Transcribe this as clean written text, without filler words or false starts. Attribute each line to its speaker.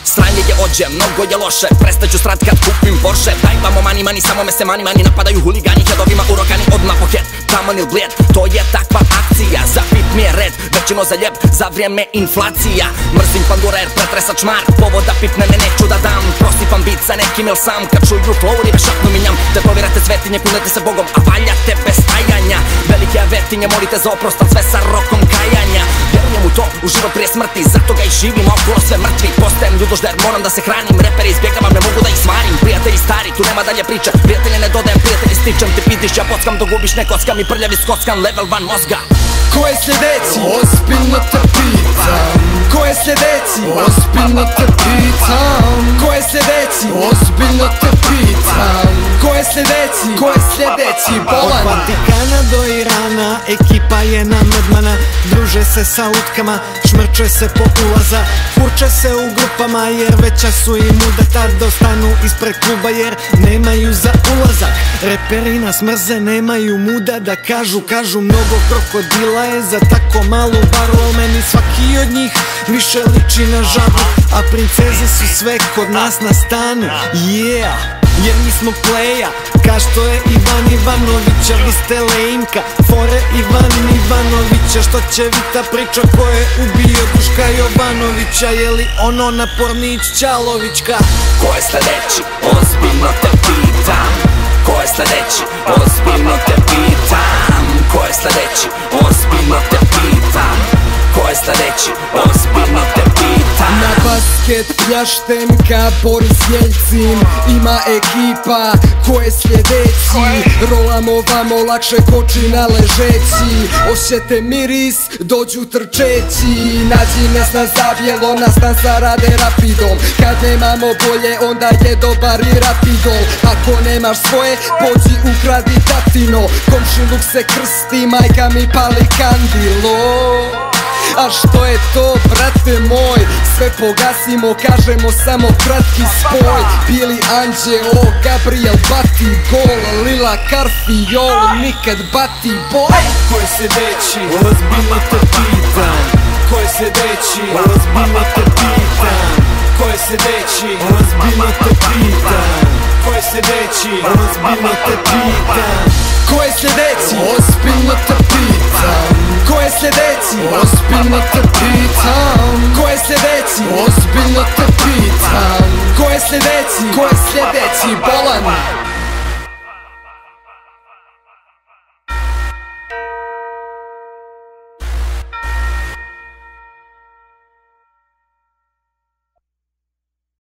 Speaker 1: Stranje je ođe, mnogo je loše, prestaću srat kad kupim Porsche. Daj vamo mani, samo me se mani, napadaju huligani, headovima urokani, odmah poket, taman il bled. To je takva akcija, zapit mi je red, većino za ljeb, za vrijeme inflacija. Mrzim pandura jer pretresa čmar, povoda pipne me neću da dam. Prosipam bit sa nekim il sam, kad čuju flow rive šapnu minjam. Tetovirate svetinje, kunete se Bogom, a valjate bez stajanja. Velike avetinje, molite za oprost, al sve sa rokom kajanja. Vjerujem u to, u život prije smrti, zato ga i živim, okolo sve mrtvi. Postajem ljudožder, moram da se hranim, reperi izbjegavam, ne mogu da ih smarim. Prijatelji stari, tu nema dalje priče, prijatelje ne dodajem, prijatelji stičem. Ti vidiš, ja pockam, dok gubiš, ne kockam i prljavi skockan, level van mozga.
Speaker 2: Ko je sljedeći? Ozbiljno te pitam. Ko je sljedeći? Ozbiljno te pitam. Ko je sljedeći? Ozbiljno te pitam. Ko je sljedeći? Ko je sljedeći? Bolan.
Speaker 3: Od Vatikana do Irana, ekipa je namedmana. Druže se sa utkama, šmrče se po ulaza. Furče se u grupama jer veća su im udata. Dostanu ispred kluba jer nemaju za ulazak. Reperi nas mrze, nemaju muda da kažu mnogo krokodila je za tako malu baru. Meni svaki od njih više liči na žabu, a princeze su sve kod nas na stanu. Yeah, jer mi smo pleja, ka što je Ivan Ivanovića. Vi ste lejnka, fore Ivan Ivanovića. Što će Vita priča ko je ubio Duška Jovanovića? Je li ono napornić Ćalovićka?
Speaker 1: Ko je sljedeći? Ozbiljno te pitam. Ko je sljedeći? Ozbiljno te pitam. Ko je sljedeći? Ozbiljno te pitam. Ko je sljedeći? Ozbiljno te pitam.
Speaker 2: Na basket pljaštem ka Boris Jelcin. Ima ekipa, ko je sljedeći? Rolamo vamo, lakše koči na ležeći. Osjete miris, dođu trčeći. Nađi nas na zabijelo, nas nam zarade rapidom. Kad nemamo bolje, onda je dobar i rapidol. Ako nemaš svoje, pođi ukradi tatino. Komšiluk se krsti, majka mi pali kandilo. A što je to, brate moj? Sve pogasimo, kažemo samo kratki spoj. Bili Anđelo, Gabriel bati gol, Lila Karfiol, nikad bati boj.
Speaker 3: Ko je sljedeći? Ozbiljno te pitam. Ko je sljedeći? Ozbiljno te pitam. Ko je sljedeći? Ozbiljno te pitam. Ko je sljedeći? Ozbiljno te pitam.
Speaker 2: Ko je sljedeći? Ozbiljno te pitam. Ko je sljedeći? Ozbiljno te pitam. Ko je sljedeći? Ozbiljno te pitam. Ko je sljedeći? Ko je sljedeći? Bolan.